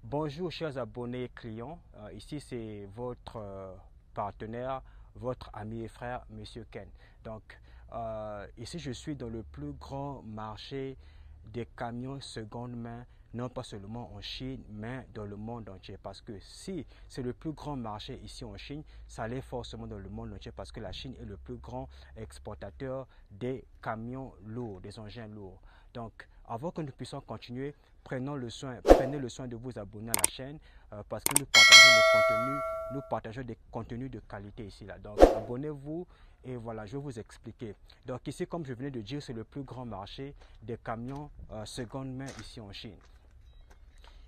Bonjour chers abonnés et clients, ici c'est votre partenaire, votre ami et frère, Monsieur Ken. Donc ici je suis dans le plus grand marché des camions seconde main, non pas seulement en Chine, mais dans le monde entier. Parce que si c'est le plus grand marché ici en Chine, ça l'est forcément dans le monde entier parce que la Chine est le plus grand exportateur des camions lourds, des engins lourds. Donc, avant que nous puissions continuer, prenez le soin de vous abonner à la chaîne parce que nous partageons des contenus de qualité ici là. Donc, abonnez-vous et voilà, je vais vous expliquer. Donc ici, comme je venais de dire, c'est le plus grand marché des camions seconde main ici en Chine.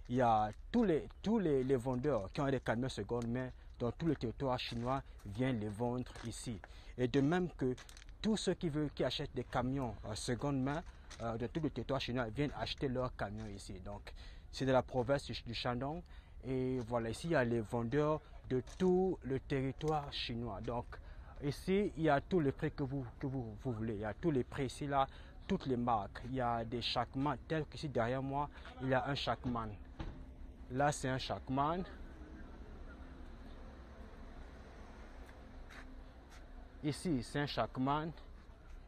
Il y a tous les vendeurs qui ont des camions seconde main dans tout le territoire chinois viennent les vendre ici. Et de même que tous ceux qui achètent des camions seconde main de tout le territoire chinois viennent acheter leurs camions ici. Donc, c'est de la province du Shandong. Et voilà, ici, il y a les vendeurs de tout le territoire chinois. Donc, ici, il y a tous les prix que vous voulez. Il y a tous les prix ici, là, toutes les marques. Il y a des Shackman, tel qu'ici derrière moi, il y a un Shackman. Là, c'est un Shackman. Ici, c'est un Shackman.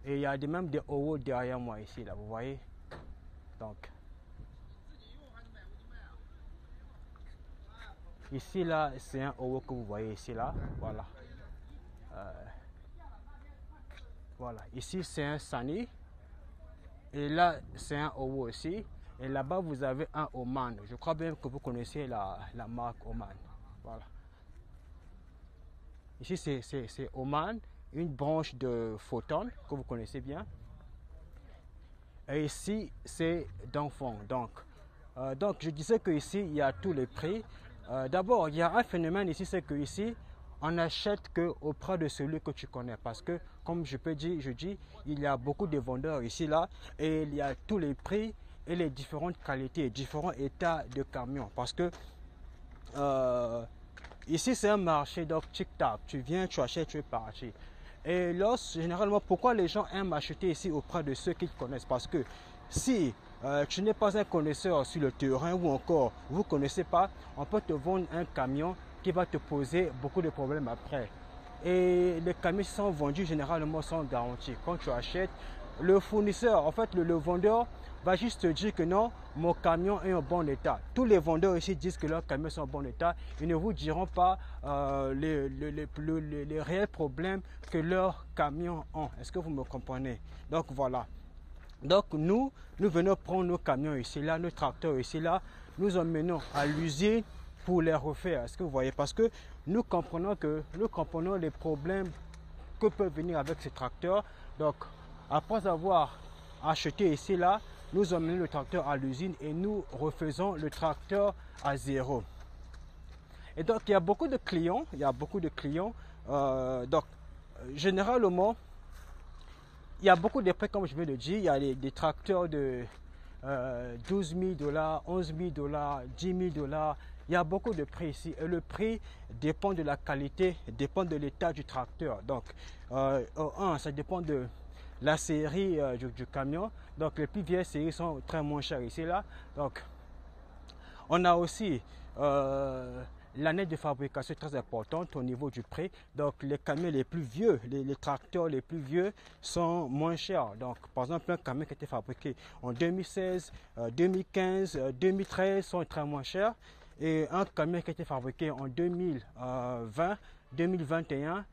Et il y a même des Owo derrière moi ici, là, vous voyez. Donc, ici, là, c'est un Owo que vous voyez ici, là. Voilà. Voilà. Ici, c'est un Sany. Et là, c'est un Owo aussi. Et là-bas, vous avez un Oman. Je crois bien que vous connaissez la marque Oman. Voilà. Ici, c'est Oman, une branche de Photon que vous connaissez bien. Et ici, c'est Dongfeng. Donc, je disais qu'ici, il y a tous les prix. D'abord, il y a un phénomène ici, c'est qu'ici, on n'achète qu'auprès de celui que tu connais. Parce que, comme je dis, il y a beaucoup de vendeurs ici, là, et il y a tous les prix et les différentes qualités, différents états de camions. Parce que ici, c'est un marché, donc tic-tac. Tu viens, tu achètes, tu es parti. Et généralement, pourquoi les gens aiment acheter ici auprès de ceux qu'ils connaissent? Parce que si tu n'es pas un connaisseur sur le terrain ou encore vous ne connaissez pas, on peut te vendre un camion qui va te poser beaucoup de problèmes après. Et les camions qui sont vendus généralement sont garantis. Quand tu achètes, le fournisseur, en fait le vendeur va juste te dire que non, mon camion est en bon état. Tous les vendeurs ici disent que leurs camions sont en bon état. Ils ne vous diront pas les réels problèmes que leurs camions ont. Est-ce que vous me comprenez? Donc voilà. Donc nous venons prendre nos camions ici, là, nos tracteurs ici, là. Nous emmenons à l'usine pour les refaire. Est-ce que vous voyez? Parce que nous comprenons les problèmes que peuvent venir avec ces tracteurs. Donc, après avoir acheté ici, là, nous emmenons le tracteur à l'usine et nous refaisons le tracteur à zéro. Et donc, il y a beaucoup de clients. Donc, généralement, il y a beaucoup de prix, comme je viens de dire. Il y a des tracteurs de 12 000 $, 11 000 $, 10 000 $. Il y a beaucoup de prix ici et le prix dépend de la qualité, dépend de l'état du tracteur. Donc, ça dépend de la série du camion. Donc, les plus vieilles séries sont très moins chères ici là. Donc, on a aussi l'année de fabrication très importante au niveau du prix. Donc, les camions les plus vieux, les tracteurs les plus vieux sont moins chers. Donc, par exemple, un camion qui a été fabriqué en 2016, 2015, 2013 sont très moins chers. Et un camion qui a été fabriqué en 2020, 2021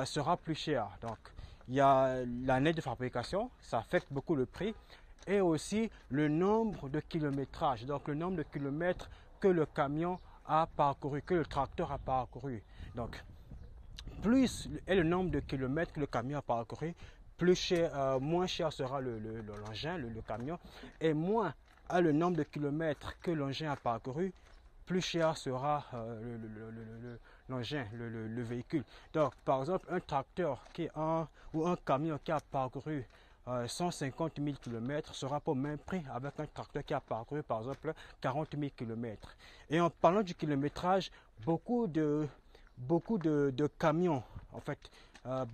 sera plus cher. Donc, il y a l'année de fabrication, ça affecte beaucoup le prix. Et aussi le nombre de kilométrage, donc le nombre de kilomètres que le camion a parcouru, que le tracteur a parcouru. Donc, plus est le nombre de kilomètres que le camion a parcouru, plus cher, moins cher sera l'engin, le camion, et moins à le nombre de kilomètres que l'engin a parcouru, plus cher sera l'engin, le véhicule. Donc, par exemple, un tracteur ou un camion qui a parcouru 150 000 km sera pas au même prix avec un tracteur qui a parcouru par exemple 40 000 km. Et en parlant du kilométrage, beaucoup de camions, en fait,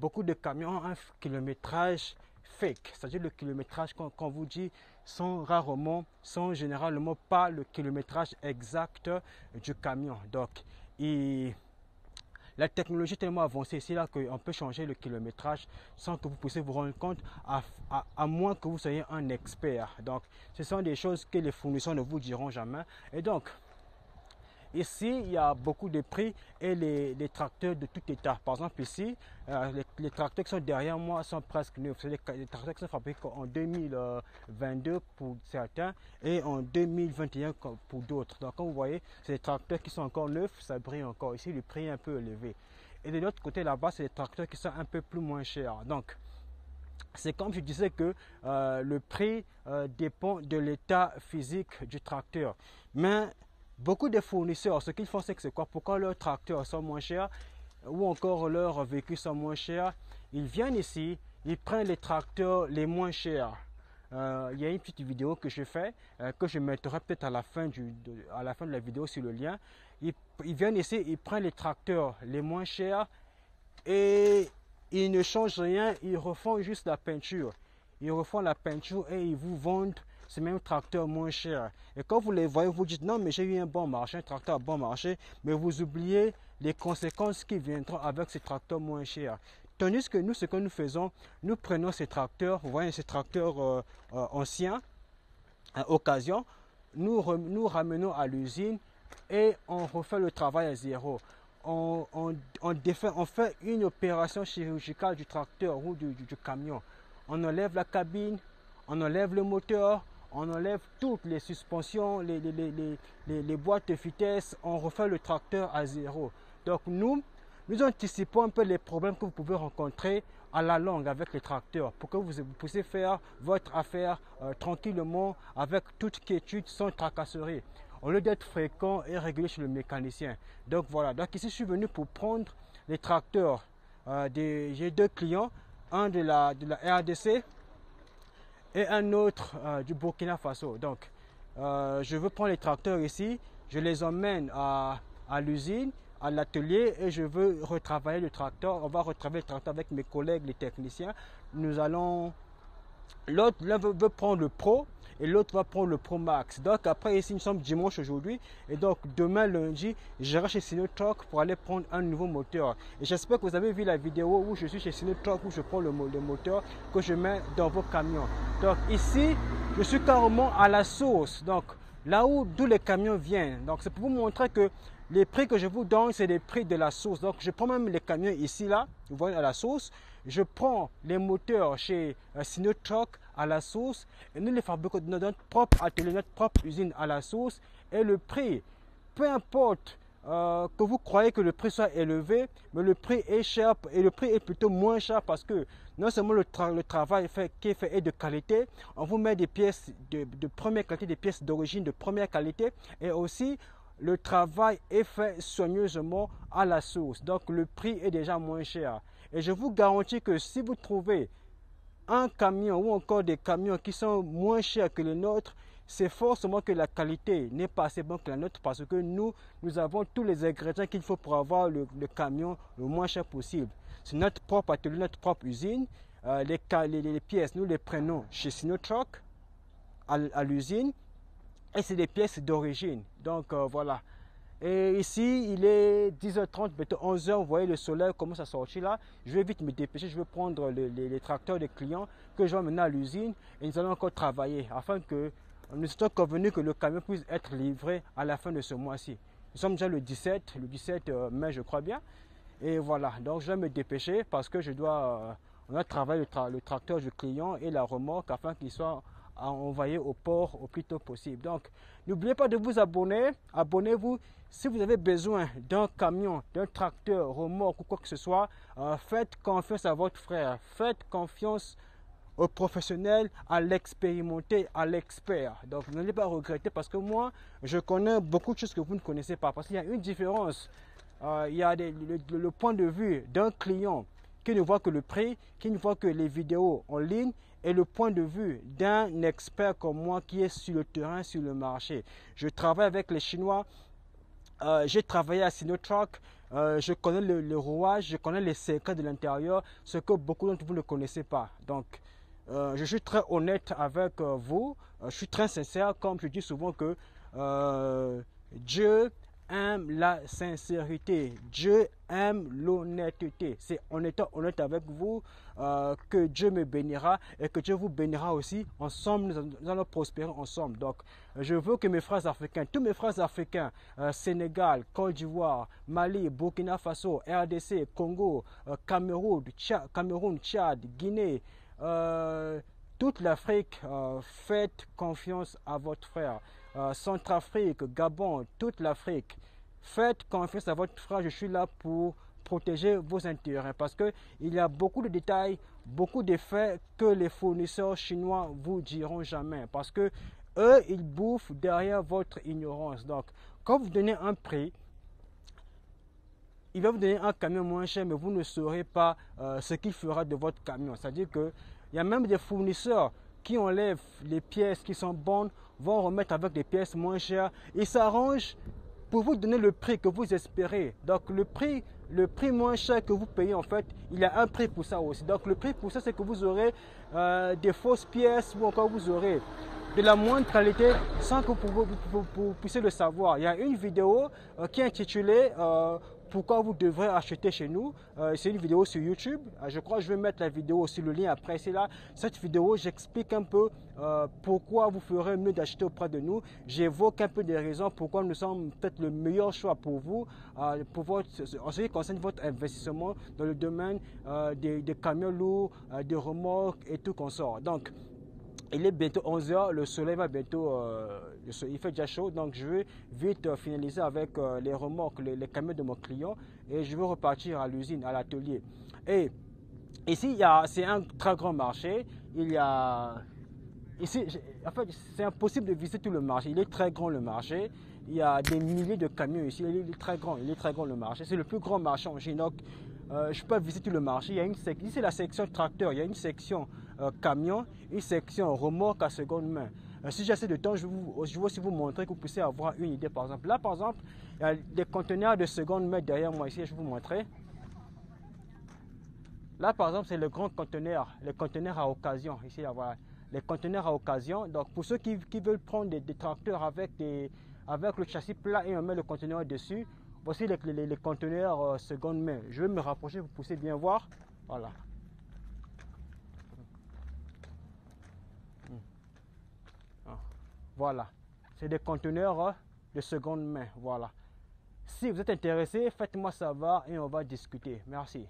beaucoup de camions ont un kilométrage fake, c'est-à-dire le kilométrage qu'on vous dit sont généralement pas le kilométrage exact du camion. Donc, la technologie est tellement avancée ici là qu'on peut changer le kilométrage sans que vous puissiez vous rendre compte, à moins que vous soyez un expert. Donc, ce sont des choses que les fournisseurs ne vous diront jamais. Et donc, ici, il y a beaucoup de prix et les tracteurs de tout état. Par exemple, ici, les tracteurs qui sont derrière moi sont presque neufs. C'est les tracteurs qui sont fabriqués en 2022 pour certains et en 2021 pour d'autres. Donc, comme vous voyez, c'est des tracteurs qui sont encore neufs, ça brille encore. Ici, le prix est un peu élevé. Et de l'autre côté, là-bas, c'est des tracteurs qui sont un peu plus moins chers. Donc, c'est comme je disais que le prix dépend de l'état physique du tracteur. Mais beaucoup de fournisseurs, ce qu'ils font, c'est que c'est quoi? Pourquoi leurs tracteurs sont moins chers ou encore leurs véhicules sont moins chers? Ils viennent ici, ils prennent les tracteurs les moins chers. Il y a une petite vidéo que je fais, que je mettrai peut-être à la fin de la vidéo sur le lien. Ils viennent ici, ils prennent les tracteurs les moins chers et ils ne changent rien, ils refont juste la peinture. Ils refont la peinture et ils vous vendent ces mêmes tracteurs moins chers. Et quand vous les voyez, vous dites non, mais j'ai eu un bon marché, un tracteur à bon marché, mais vous oubliez les conséquences qui viendront avec ces tracteurs moins chers. Tandis que nous, ce que nous faisons, nous prenons ces tracteurs, vous voyez ces tracteurs anciens, à occasion, nous ramenons à l'usine et on refait le travail à zéro. On fait une opération chirurgicale du tracteur ou du camion. On enlève la cabine, on enlève le moteur, on enlève toutes les suspensions, les boîtes de vitesse, on refait le tracteur à zéro. Donc nous anticipons un peu les problèmes que vous pouvez rencontrer à la longue avec les tracteurs pour que vous puissiez faire votre affaire tranquillement avec toute quiétude, sans tracasserie, au lieu d'être fréquent et régulier chez le mécanicien. Donc voilà, donc ici je suis venu pour prendre les tracteurs. J'ai deux clients, un de la RDC et un autre du Burkina Faso. Donc, je veux prendre les tracteurs ici, je les emmène à l'usine, à l'atelier et je veux retravailler le tracteur. On va retravailler le tracteur avec mes collègues, les techniciens. L'un veut prendre le Pro et l'autre va prendre le Pro Max. Donc après ici nous sommes dimanche aujourd'hui et donc demain lundi j'irai chez Sinotruk pour aller prendre un nouveau moteur. Et j'espère que vous avez vu la vidéo où je suis chez Sinotruk, où je prends le moteur que je mets dans vos camions. Donc ici je suis carrément à la source, donc là d'où les camions viennent. Donc c'est pour vous montrer que les prix que je vous donne, c'est les prix de la source. Donc je prends même les camions ici, là, vous voyez, à la source. Je prends les moteurs chez Sinotruk à la source et nous les fabriquons dans notre propre atelier, notre propre usine à la source. Et le prix, peu importe que vous croyez que le prix soit élevé, mais le prix est cher et le prix est plutôt moins cher parce que non seulement le travail qui est fait est de qualité, on vous met des pièces de première qualité, des pièces d'origine de première qualité et aussi le travail est fait soigneusement à la source. Donc le prix est déjà moins cher. Et je vous garantis que si vous trouvez un camion ou encore des camions qui sont moins chers que les nôtres, c'est forcément que la qualité n'est pas assez bonne que la nôtre parce que nous avons tous les ingrédients qu'il faut pour avoir le camion le moins cher possible. C'est notre propre atelier, notre propre usine. Les pièces, nous les prenons chez Sinotruk à l'usine. Et c'est des pièces d'origine. Donc voilà. Et ici, il est 10h30, bientôt 11h. Vous voyez, le soleil commence à sortir là. Je vais vite me dépêcher. Je vais prendre les tracteurs des clients que je vais mener à l'usine. Et nous allons encore travailler afin que nous sommes convenus que le camion puisse être livré à la fin de ce mois-ci. Nous sommes déjà le 17 mai, je crois bien. Et voilà. Donc, je vais me dépêcher parce que je dois travailler le tracteur du client et la remorque afin qu'il soit envoyer au port au plus tôt possible. Donc, n'oubliez pas de vous abonner. Abonnez-vous. Si vous avez besoin d'un camion, d'un tracteur, remorque ou quoi que ce soit, faites confiance à votre frère. Faites confiance au professionnel, à l'expérimenté, à l'expert. Donc, vous n'allez pas regretter parce que moi, je connais beaucoup de choses que vous ne connaissez pas. Parce qu'il y a une différence. Il y a le point de vue d'un client qui ne voit que le prix, qui ne voit que les vidéos en ligne et le point de vue d'un expert comme moi qui est sur le terrain, sur le marché. Je travaille avec les Chinois, j'ai travaillé à Sinotruk, je connais le rouage, je connais les secrets de l'intérieur, ce que beaucoup d'entre vous ne connaissez pas. Donc, je suis très honnête avec vous. Je suis très sincère, comme je dis souvent que Dieu aime la sincérité. Dieu aime l'honnêteté. C'est en étant honnête avec vous que Dieu me bénira et que Dieu vous bénira aussi. Ensemble, nous allons prospérer ensemble. Donc, je veux que mes frères africains, tous mes frères africains, Sénégal, Côte d'Ivoire, Mali, Burkina Faso, RDC, Congo, Cameroun, Tchad, Guinée, toute l'Afrique, faites confiance à votre frère. Centrafrique, Gabon, toute l'Afrique, faites confiance à votre frère. Je suis là pour protéger vos intérêts parce qu'il y a beaucoup de détails, beaucoup de faits que les fournisseurs chinois vous diront jamais parce que eux, ils bouffent derrière votre ignorance. Donc, quand vous donnez un prix, il va vous donner un camion moins cher, mais vous ne saurez pas ce qu'il fera de votre camion. C'est-à-dire qu'il y a même des fournisseurs qui enlèvent les pièces qui sont bonnes, vont remettre avec des pièces moins chères. Ils s'arrangent pour vous donner le prix que vous espérez. Donc le prix moins cher que vous payez, en fait, il y a un prix pour ça aussi. Donc le prix pour ça, c'est que vous aurez des fausses pièces ou encore vous aurez de la moindre qualité sans que vous puissiez le savoir. Il y a une vidéo qui est intitulée pourquoi vous devrez acheter chez nous. C'est une vidéo sur YouTube. Je crois que je vais mettre la vidéo aussi, le lien après. C'est là, cette vidéo, j'explique un peu pourquoi vous ferez mieux d'acheter auprès de nous. J'évoque un peu des raisons pourquoi nous sommes peut-être le meilleur choix pour vous, en ce qui concerne votre investissement dans le domaine des camions lourds, des remorques et tout consort. Donc, il est bientôt 11 h, le soleil va bientôt, il fait déjà chaud, donc je vais vite finaliser avec les remorques, les camions de mon client et je vais repartir à l'usine, à l'atelier. Et ici, c'est un très grand marché. Il y a, ici, en fait, c'est impossible de visiter tout le marché. Il est très grand le marché. Il y a des milliers de camions ici. Il est très grand le marché. C'est le plus grand marché en Chine. Donc, je peux visiter le marché. Il y a ici, c'est la section tracteur. Il y a une section camion, une section remorque à seconde main. Si j'ai assez de temps, je vais aussi vous montrer que vous puissiez avoir une idée. Par exemple, là, il y a des conteneurs de seconde main derrière moi ici. Je vais vous montrer. Là, par exemple, c'est le grand conteneur, les conteneurs à occasion. Ici, là, voilà, les conteneurs à occasion. Donc, pour ceux qui veulent prendre des tracteurs avec le châssis plat et on met le conteneur dessus, voici les conteneurs seconde main. Je vais me rapprocher, vous pouvez bien voir. Voilà. Voilà. C'est des conteneurs de seconde main. Voilà. Si vous êtes intéressé, faites-moi savoir et on va discuter. Merci.